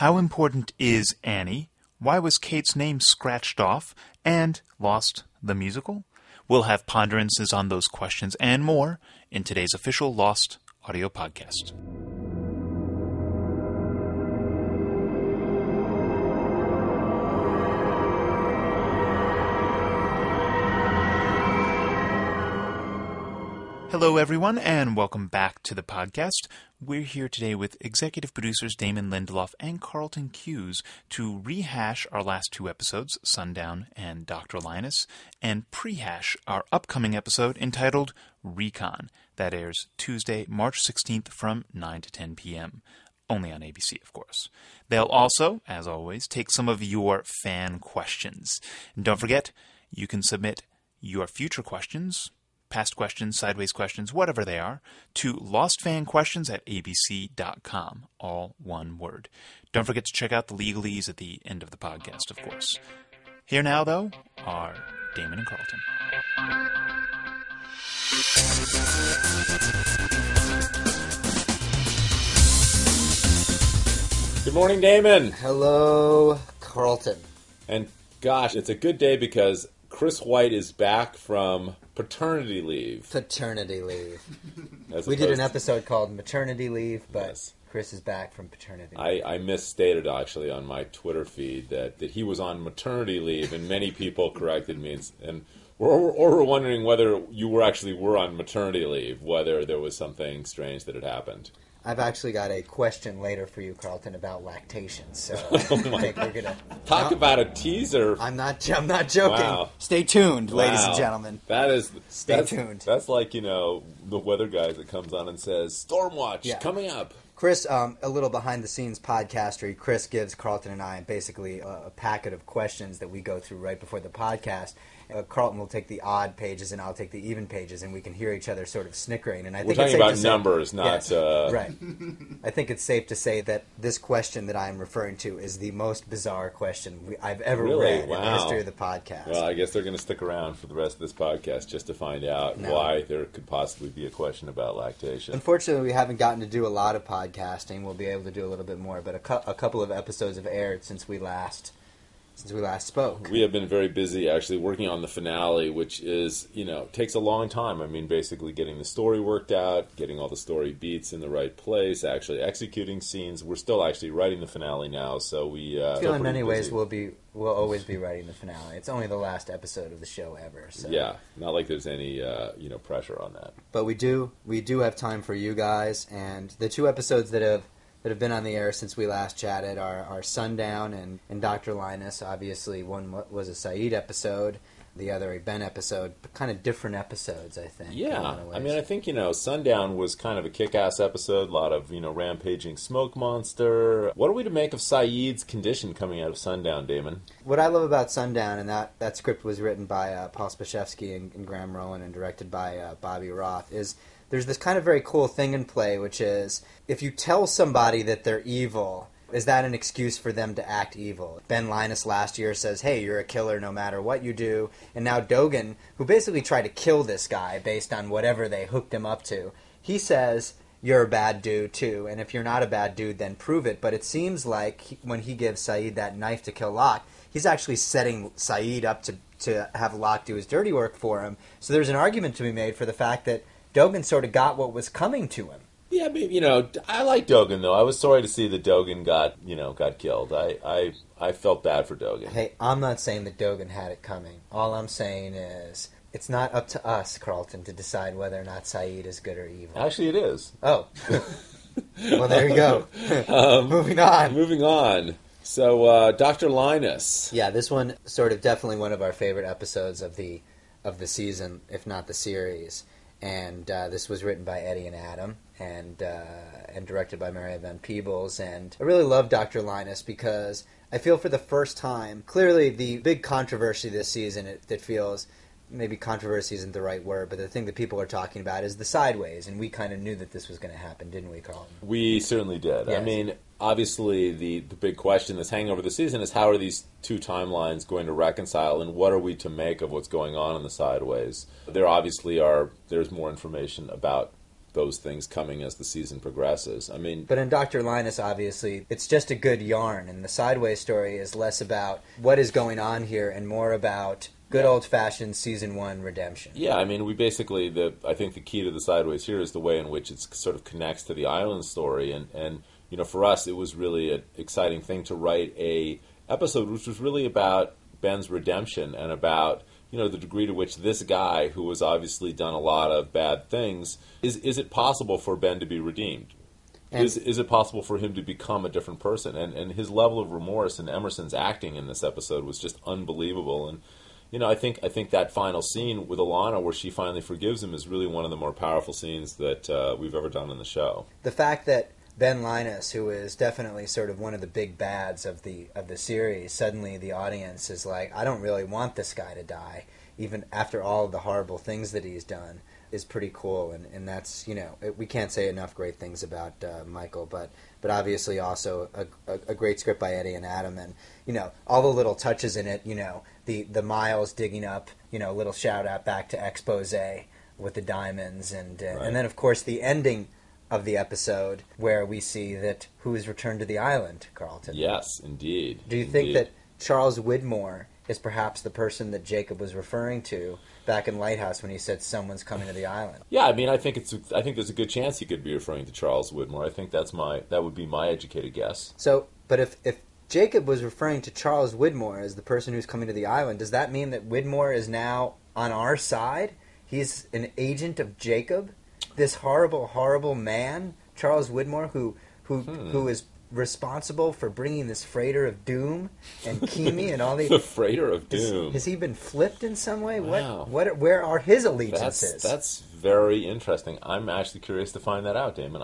How important is Annie? Why was Kate's name scratched off? And Lost, the musical? We'll have ponderances on those questions and more in today's official Lost audio podcast. Hello, everyone, and welcome back to the podcast. We're here today with executive producers Damon, Lindelof, and Carlton, Cuse to rehash our last two episodes, Sundown and Dr. Linus, and prehash our upcoming episode entitled Recon. That airs Tuesday, March 16th from 9 to 10 p.m., only on ABC, of course. They'll also, as always, take some of your fan questions. And don't forget, you can submit your future questions, past questions, sideways questions, whatever they are, to lostfanquestions@abc.com, all one word. Don't forget to check out the legalese at the end of the podcast, of course. Here now, though, are Damon and Carlton. Good morning, Damon. Hello, Carlton. And gosh, it's a good day because Chris White is back from paternity leave. Paternity leave. We did an episode called Maternity Leave, but yes. Chris is back from paternity leave. I misstated, actually, on my Twitter feed that he was on maternity leave, and many people corrected me. And we're wondering whether you were on maternity leave, whether there was something strange that had happened. I've actually got a question later for you, Carlton, about lactation. So I think we're gonna talk about a teaser. I'm not joking. Wow. Stay tuned, ladies and gentlemen. Stay tuned. That's like, the weather guy that comes on and says, "Storm watch coming up." Chris, a little behind-the-scenes podcastery. Chris gives Carlton and I basically a packet of questions that we go through right before the podcast. Carlton will take the odd pages and I'll take the even pages, and we can hear each other sort of snickering. And I think we're talking about numbers, not... Yes, right. I think it's safe to say that this question that I'm referring to is the most bizarre question I've ever read in the history of the podcast. Well, I guess they're going to stick around for the rest of this podcast just to find out why there could possibly be a question about lactation. Unfortunately, we haven't gotten to do a lot of podcasting. We'll be able to do a little bit more, but a couple of episodes have aired since we last spoke. We have been very busy actually working on the finale, which is, takes a long time. I mean, basically getting the story worked out, getting all the story beats in the right place, actually executing scenes. We're still actually writing the finale now, so we I feel in many ways we'll always be writing the finale. It's only the last episode of the show ever. So. Yeah, not like there's any pressure on that. But we do have time for you guys, and the two episodes that have been on the air since we last chatted are Sundown and Dr. Linus. Obviously, one was a Saeed episode, the other a Ben episode, but kind of different episodes, I think. Yeah, I mean, I think, Sundown was kind of a kick-ass episode, a lot of, rampaging smoke monster. What are we to make of Saeed's condition coming out of Sundown, Damon? What I love about Sundown, and that script was written by Paul Spashevsky and Graham Rowan and directed by Bobby Roth, is there's this kind of very cool thing in play, which is if you tell somebody that they're evil, is that an excuse for them to act evil? Ben Linus last year says, hey, you're a killer no matter what you do. And now Dogan, who basically tried to kill this guy based on whatever they hooked him up to, he says, you're a bad dude too. And if you're not a bad dude, then prove it. But it seems like when he gives Saeed that knife to kill Locke, he's actually setting Saeed up to have Locke do his dirty work for him. So there's an argument to be made for the fact that Dogan sort of got what was coming to him. Yeah, but, I like Dogan, though. I was sorry to see that Dogan got killed. I felt bad for Dogan. Hey, I'm not saying that Dogan had it coming. All I'm saying is it's not up to us, Carlton, to decide whether or not Saeed is good or evil. Actually, it is. Oh. Well, there you go. Moving on. So, Dr. Linus. Yeah, this one sort of definitely one of our favorite episodes of the season, if not the series. And this was written by Eddie and Adam and directed by Maria Van Peebles. And I really love Dr. Linus because I feel for the first time, clearly the big controversy this season that feels, maybe controversy isn't the right word, but the thing that people are talking about is the sideways. And we kind of knew that this was going to happen, didn't we, Carlton? We certainly did. Yes. I mean, obviously the big question that's hanging over the season is how are these two timelines going to reconcile, and what are we to make of what's going on in the sideways? There's more information about those things coming as the season progresses. I mean, but in Dr. Linus, obviously, it's just a good yarn, and the Sideways story is less about what is going on here and more about good old-fashioned season 1 redemption. Yeah, I mean, we basically, I think the key to the Sideways here is the way in which it sort of connects to the island story, and you know, for us, it was really an exciting thing to write a episode which was really about Ben's redemption and about, you know, the degree to which this guy, who has obviously done a lot of bad things, is it possible for Ben to be redeemed? Is it possible for him to become a different person? And his level of remorse and Emerson's acting in this episode was just unbelievable. And you know, I think that final scene with Alana, where she finally forgives him, is really one of the more powerful scenes that we've ever done in the show. The fact that Ben Linus, who is definitely sort of one of the big bads of the series, suddenly the audience is like, I don't really want this guy to die, even after all of the horrible things that he's done, is pretty cool. And that's, you know, we can't say enough great things about Michael, but obviously also a great script by Eddie and Adam, and, you know, all the little touches in it, you know, the Miles digging up, you know, little shout out back to Expose with the diamonds, and then of course the ending of the episode where we see that who is returned to the island, Carlton. Yes, indeed. Do you think that Charles Widmore is perhaps the person that Jacob was referring to back in Lighthouse when he said someone's coming to the island? Yeah, I mean, I think there's a good chance he could be referring to Charles Widmore. I think that would be my educated guess. So, but if Jacob was referring to Charles Widmore as the person who's coming to the island, does that mean that Widmore is now on our side? He's an agent of Jacob? This horrible, horrible man, Charles Widmore, who is responsible for bringing this freighter of doom and Kimi and all these... The freighter of doom. Has he been flipped in some way? Wow. Where are his allegiances? That's very interesting. I'm actually curious to find that out, Damon.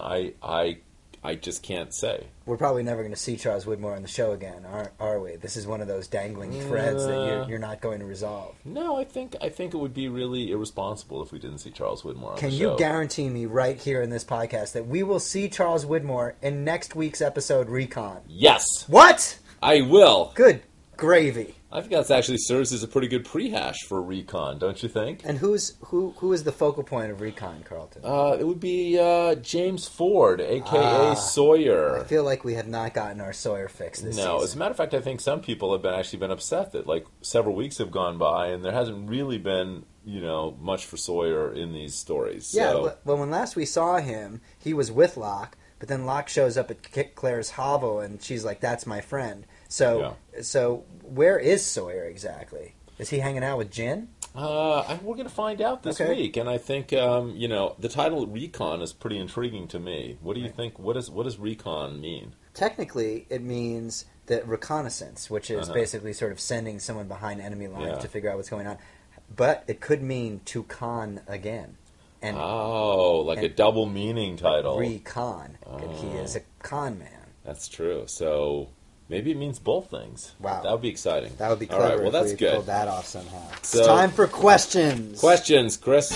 I just can't say. We're probably never going to see Charles Widmore on the show again, are we? This is one of those dangling threads that you're not going to resolve. No, I think it would be really irresponsible if we didn't see Charles Widmore on the show. Can you guarantee me right here in this podcast that we will see Charles Widmore in next week's episode, Recon? Yes. What? I will. Good gravy. I think that actually serves as a pretty good prehash for Recon, don't you think? And who is the focal point of Recon, Carlton? It would be James Ford, a.k.a. Sawyer. I feel like we have not gotten our Sawyer fix this season. No, as a matter of fact, I think some people have been upset that like several weeks have gone by and there hasn't really been, you know, much for Sawyer in these stories. Yeah, so. well, when last we saw him, he was with Locke, but then Locke shows up at Claire's hovel and she's like, "That's my friend." So where is Sawyer exactly? Is he hanging out with Jin? We're going to find out this week, and I think you know, the title Recon is pretty intriguing to me. What do you think? What does Recon mean? Technically, it means the reconnaissance, which is basically sort of sending someone behind enemy lines to figure out what's going on. But it could mean to con again. And, a double meaning title. Recon. He is a con man. That's true. So maybe it means both things. Wow. That would be exciting. That would be clever. All right, well, that's if we good. pulled that off somehow. So, it's time for questions. Questions, Chris.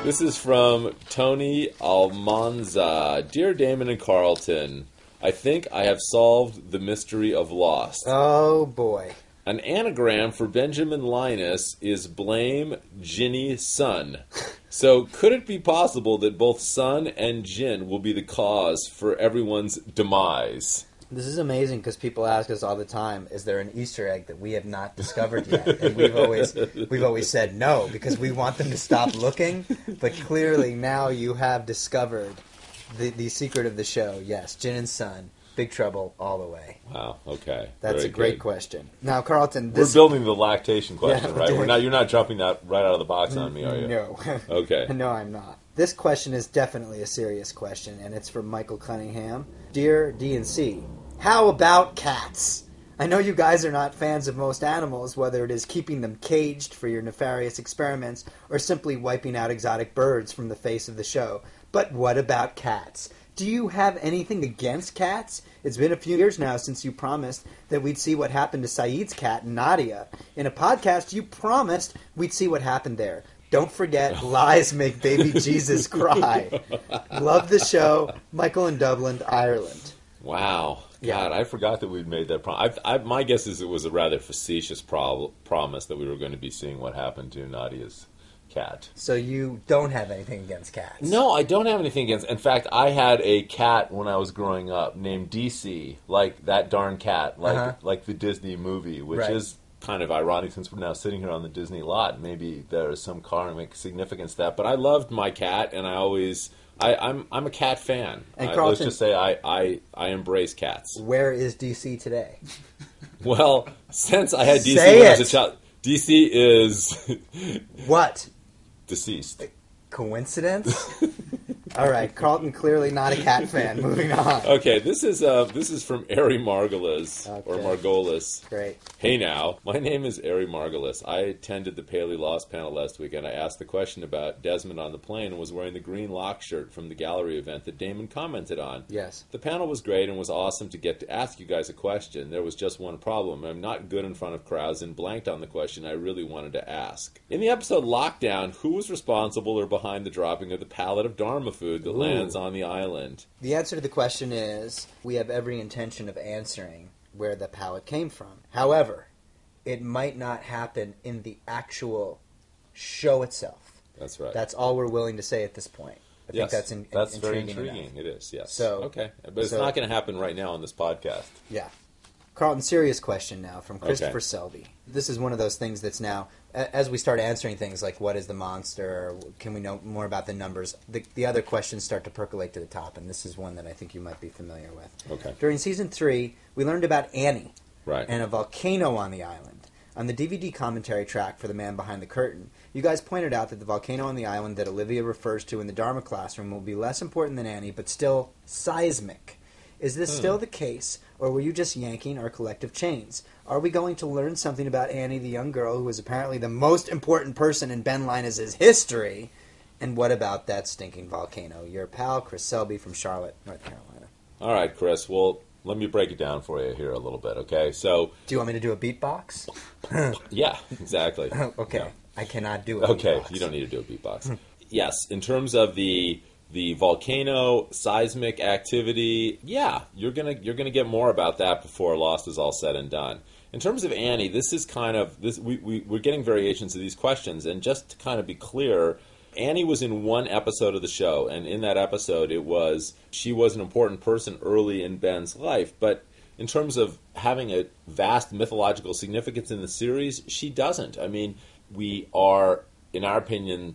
This is from Tony Almanza. Dear Damon and Carlton, I think I have solved the mystery of Lost. Oh, boy. An anagram for Benjamin Linus is blame Ginny Sun. So could it be possible that both Sun and Jin will be the cause for everyone's demise? This is amazing because people ask us all the time, is there an Easter egg that we have not discovered yet? And we've always said no because we want them to stop looking. But clearly now you have discovered the secret of the show. Yes, Jin and Sun. Big trouble all the way. Wow. Okay. That's Very a great good. question. Now, Carlton, we're building the lactation question, Yeah, right? You're not jumping that right out of the box on me, are you? No. Okay. No, I'm not. This question is definitely a serious question, and it's from Michael Cunningham. Dear D&C, how about cats? I know you guys are not fans of most animals, whether it is keeping them caged for your nefarious experiments or simply wiping out exotic birds from the face of the show. But what about cats? Do you have anything against cats? It's been a few years now since you promised that we'd see what happened to Saeed's cat, Nadia. In a podcast, you promised we'd see what happened there. Don't forget, lies make baby Jesus cry. Love the show. Michael in Dublin, Ireland. Wow. God, I forgot that we'd made that promise. My guess is it was a rather facetious promise that we were going to be seeing what happened to Nadia's cat. So you don't have anything against cats? No, I don't have anything against. In fact, I had a cat when I was growing up named DC, like that darn cat, like the Disney movie, which is kind of ironic since we're now sitting here on the Disney lot. Maybe there is some karmic significance to that. But I loved my cat, and I'm a cat fan. And Carlton, let's just say I embrace cats. Where is DC today? Well, since I had DC when I was a child, DC is what? Deceased. Coincidence? All right, Carlton clearly not a cat fan. Moving on. Okay, this is from Ari Margolis or Margolis. Great. Hey now, my name is Ari Margolis. I attended the Paley Lost panel last week, and I asked the question about Desmond on the plane and was wearing the green lock shirt from the gallery event that Damon commented on. Yes. The panel was great and was awesome to get to ask you guys a question. There was just one problem. I'm not good in front of crowds and blanked on the question I really wanted to ask. In the episode Lockdown, who was responsible or behind the dropping of the pallet of Dharma food that lands on the island? The answer to the question is, we have every intention of answering where the pallet came from. However, it might not happen in the actual show itself. That's right. That's all we're willing to say at this point. I think that's very intriguing. Enough. It is, yes. So, okay. But it's not going to happen right now on this podcast. Yeah. Carlton, serious question now from Christopher Selby. This is one of those things that's now, as we start answering things like what is the monster, or can we know more about the numbers, the other questions start to percolate to the top, and this is one that I think you might be familiar with. Okay. During Season 3, we learned about Annie and a volcano on the island. On the DVD commentary track for The Man Behind the Curtain, you guys pointed out that the volcano on the island that Olivia refers to in the Dharma classroom will be less important than Annie, but still seismic. Is this still the case, or were you just yanking our collective chains? Are we going to learn something about Annie, the young girl who is apparently the most important person in Ben Linus' history? And what about that stinking volcano? Your pal, Chris Selby from Charlotte, North Carolina. All right, Chris. Well, let me break it down for you here a little bit, okay? So, do you want me to do a beatbox? Yeah, exactly. Okay. No. I cannot do a beatbox. Okay, you don't need to do a beatbox. Yes, in terms of the volcano seismic activity, yeah, you're gonna get more about that before Lost is all said and done. In terms of Annie, this is kind of this. We're getting variations of these questions, and just to kind of be clear, Annie was in one episode of the show, and in that episode, she was an important person early in Ben's life, but in terms of having a vast mythological significance in the series, she doesn't. I mean, we are, in our opinion,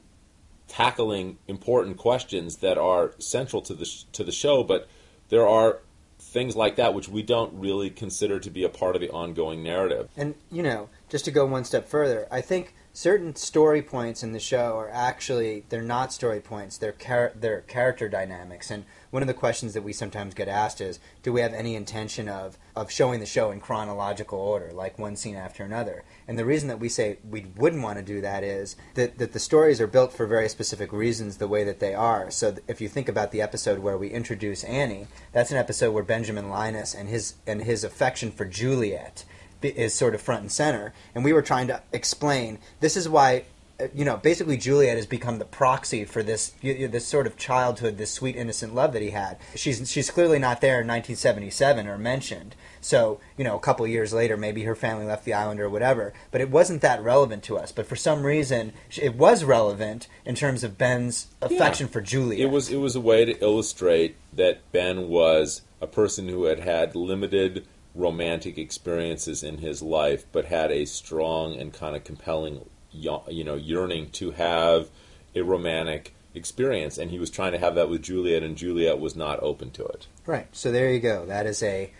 tackling important questions that are central to the show, but there are things like that which we don't really consider to be a part of the ongoing narrative. And, just to go one step further, I think certain story points in the show are actually, they're not story points, they're character dynamics. And one of the questions that we sometimes get asked is, do we have any intention of showing the show in chronological order, like one scene after another? And the reason that we say we wouldn't want to do that is that the stories are built for very specific reasons the way that they are. So if you think about the episode where we introduce Annie, that's an episode where Benjamin Linus and his affection for Juliet is sort of front and center, and we were trying to explain this is why, basically Juliet has become the proxy for this sort of childhood, this sweet innocent love that he had. She's clearly not there in 1977 or mentioned. So, a couple of years later, maybe her family left the island or whatever, but it wasn't that relevant to us. But for some reason, it was relevant in terms of Ben's affection for Juliet. It was a way to illustrate that Ben was a person who had limited romantic experiences in his life, but had a strong and kind of compelling, yearning to have a romantic experience, and he was trying to have that with Juliet, and Juliet was not open to it. Right. So there you go. That's a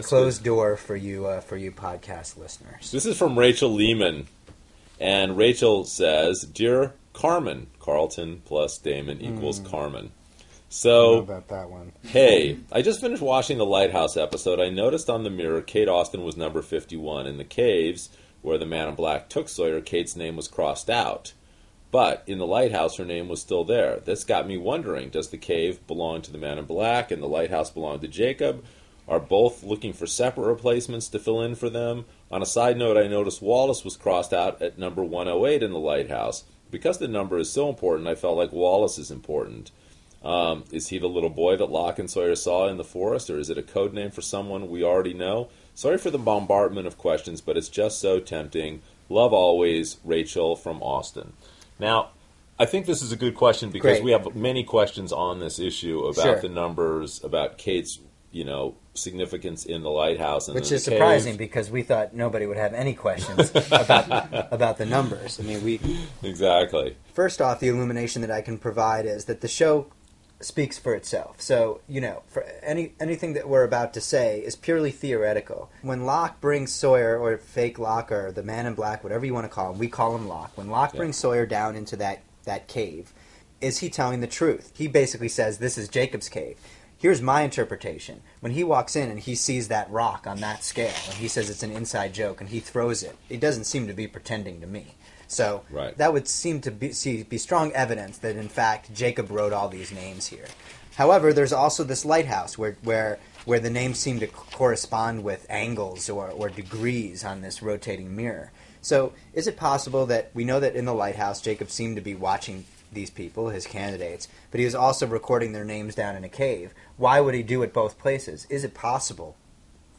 closed door for you podcast listeners. This is from Rachel Lehman, and Rachel says, "Dear Carmen, Carlton plus Damon equals Carmen." So, I don't know about that one. Hey, I just finished watching the Lighthouse episode. I noticed on the mirror Kate Austen was number 51. In the caves, where the Man in Black took Sawyer, Kate's name was crossed out. But in the Lighthouse, her name was still there. This got me wondering, does the cave belong to the Man in Black and the Lighthouse belong to Jacob? Are both looking for separate replacements to fill in for them? On a side note, I noticed Wallace was crossed out at number 108 in the Lighthouse. Because the number is so important, I felt like Wallace is important. Is he the little boy that Locke and Sawyer saw in the forest, or is it a code name for someone we already know? Sorry for the bombardment of questions, but it's just so tempting. Love always, Rachel from Austin. Now, I think this is a good question because Great. we have many questions on this issue about Sure. the numbers, about Kate's, significance in the lighthouse. And Which in is the surprising cave. because we thought nobody would have any questions about the numbers. I mean, Exactly. first off, the illumination that I can provide is that the show speaks for itself. So, for anything that we're about to say is purely theoretical. When Locke brings Sawyer, or fake Locke, or the Man in Black, whatever you want to call him, we call him Locke. When Locke brings Sawyer down into that cave, is he telling the truth? He basically says, this is Jacob's cave. Here's my interpretation. When he walks in and he sees that rock on that scale, and he says it's an inside joke, and he throws it, it doesn't seem to be pretending to me. So that would seem to be strong evidence that, in fact, Jacob wrote all these names here. However, there's also this lighthouse where the names seem to correspond with angles or degrees on this rotating mirror. So is it possible that we know that in the lighthouse, Jacob seemed to be watching these people, his candidates, but he was also recording their names down in a cave? Why would he do it both places? Is it possible,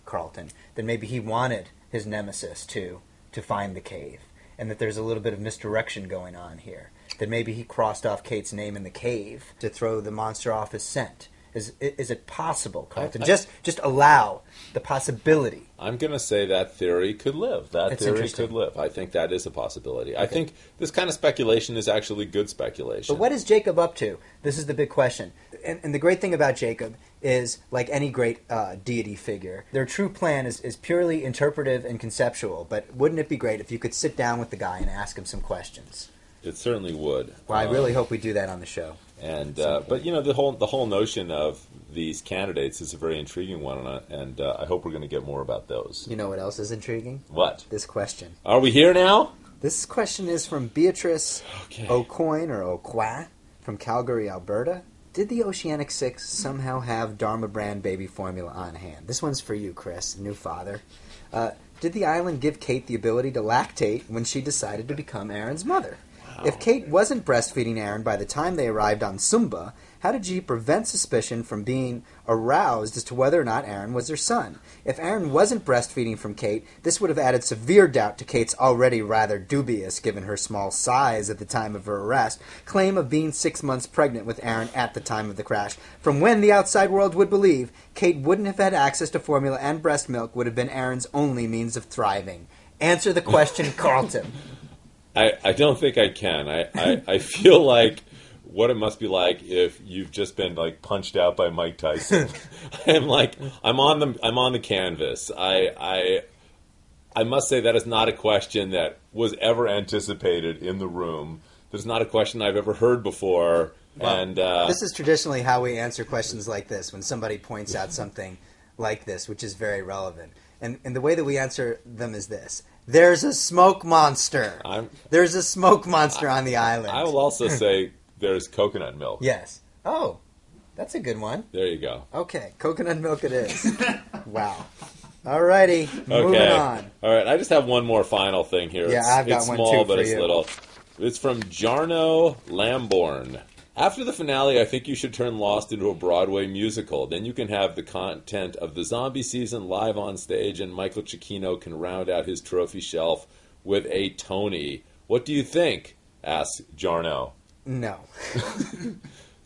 Carlton, that maybe he wanted his nemesis to find the cave, and that there's a little bit of misdirection going on here? That maybe he crossed off Kate's name in the cave to throw the monster off his scent? Is it possible, Carlton? Just allow the possibility. I'm going to say that theory could live. That theory could live. I think that is a possibility. Okay. I think this kind of speculation is actually good speculation. But what is Jacob up to? This is the big question. And the great thing about Jacob is, like any great deity figure, their true plan is purely interpretive and conceptual. But wouldn't it be great if you could sit down with the guy and ask him some questions? It certainly would. Well, I really hope we do that on the show. And but the whole notion of these candidates is a very intriguing one, and I hope we're going to get more about those. You know what else is intriguing? What? This question. Are we here now? This question is from Beatrice O'Coin or O'Qua from Calgary, Alberta. Did the Oceanic Six somehow have Dharma brand baby formula on hand? This one's for you, Chris, new father. Did the island give Kate the ability to lactate when she decided to become Aaron's mother? If Kate wasn't breastfeeding Aaron by the time they arrived on Sumba, how did she prevent suspicion from being aroused as to whether or not Aaron was her son? If Aaron wasn't breastfeeding from Kate, this would have added severe doubt to Kate's already rather dubious, given her small size at the time of her arrest, claim of being 6 months pregnant with Aaron at the time of the crash. From when the outside world would believe Kate wouldn't have had access to formula and breast milk would have been Aaron's only means of thriving. Answer the question, Carlton. I don't think I can. I feel like what it must be like if you've just been punched out by Mike Tyson. I'm on the canvas. I must say that is not a question that was ever anticipated in the room. That's not a question I've ever heard before. Well, and this is traditionally how we answer questions like this when somebody points out something like this, which is very relevant. And the way that we answer them is this. There's a smoke monster. There's a smoke monster on the island. I will also say there's coconut milk. Yes. Oh, that's a good one. There you go. Okay, coconut milk it is. Wow. Alrighty, moving on. All right, I just have one more final thing here. Yeah, I've got it's one small, too but for it's you. little. It's from Jarno Lamborn. After the finale, I think you should turn Lost into a Broadway musical. Then you can have the content of the zombie season live on stage, and Michael Cicchino can round out his trophy shelf with a Tony. What do you think? Asks Jarno. No.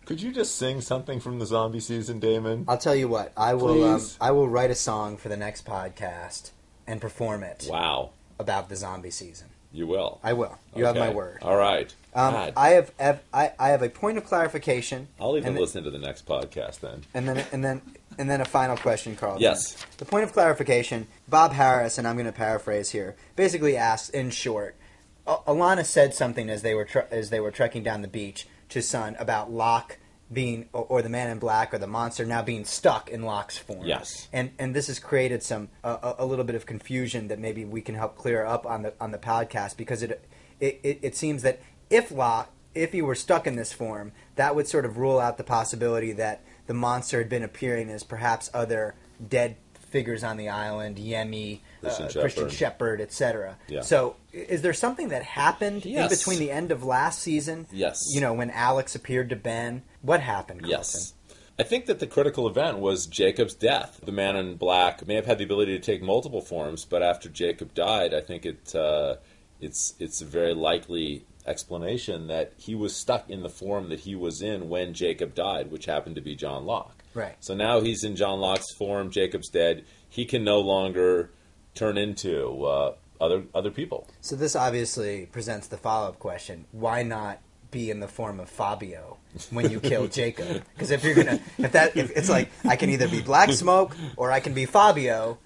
Could you just sing something from the zombie season, Damon? I'll tell you what. I will write a song for the next podcast and perform it. Wow. About the zombie season. You will. I will. You have my word. All right. I have a point of clarification. I'll even listen to the next podcast then. And then a final question, Carlton. Yes. The point of clarification. Bob Harris, and I'm going to paraphrase here, basically asks, in short, Alana said something as they were trekking down the beach to Son about Locke being, or the Man in Black, or the monster now being stuck in Locke's form. Yes. And this has created a little bit of confusion that maybe we can help clear up on the podcast, because it seems that if he were stuck in this form, that would sort of rule out the possibility that the monster had been appearing as perhaps other dead figures on the island, Yemi, Christian Shepherd, etc. Yeah. So is there something that happened in between the end of last season? Yes. When Alex appeared to Ben? What happened, Carlton? Yes. I think that the critical event was Jacob's death. The Man in Black may have had the ability to take multiple forms, but after Jacob died, I think it's very likely explanation that he was stuck in the form that he was in when Jacob died, which happened to be John Locke. Right. So now he's in John Locke's form. Jacob's dead. He can no longer turn into other people. So this obviously presents the follow-up question: why not be in the form of Fabio when you kill Jacob? Because if it's like, I can either be Black Smoke or I can be Fabio.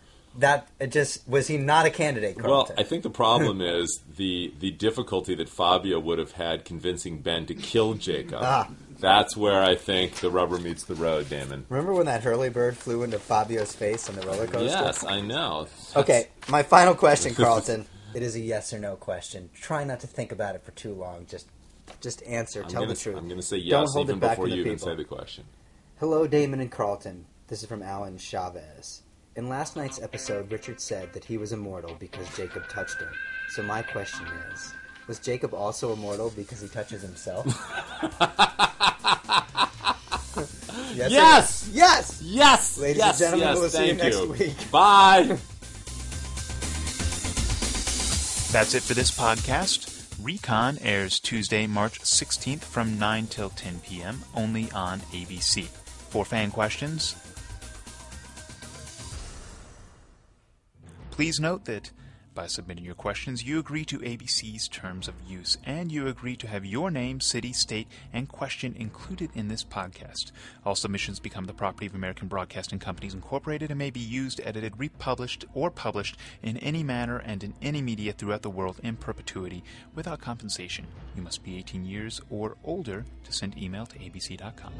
Was he not a candidate, Carlton? Well, I think the problem is the difficulty that Fabio would have had convincing Ben to kill Jacob. That's where I think the rubber meets the road, Damon. Remember when that hurlybird flew into Fabio's face on the roller coaster? Yes, I know. Okay, my final question, Carlton. It is a yes or no question. Try not to think about it for too long. Just answer. Tell the truth. I'm going to say Don't yes hold even it back before from the you even people. say the question. Hello, Damon and Carlton. This is from Alan Chavez. In last night's episode, Richard said that he was immortal because Jacob touched him. So my question is, was Jacob also immortal because he touches himself? Yes! Yes! Yes! Ladies yes, and gentlemen, yes, we'll see you thank next week. Bye! That's it for this podcast. Recon airs Tuesday, March 16th from 9 till 10 p.m. only on ABC. For fan questions, please note that by submitting your questions, you agree to ABC's terms of use, and you agree to have your name, city, state, and question included in this podcast. All submissions become the property of American Broadcasting Companies, Incorporated, and may be used, edited, republished, or published in any manner and in any media throughout the world in perpetuity without compensation. You must be 18 years or older to send email to abc.com.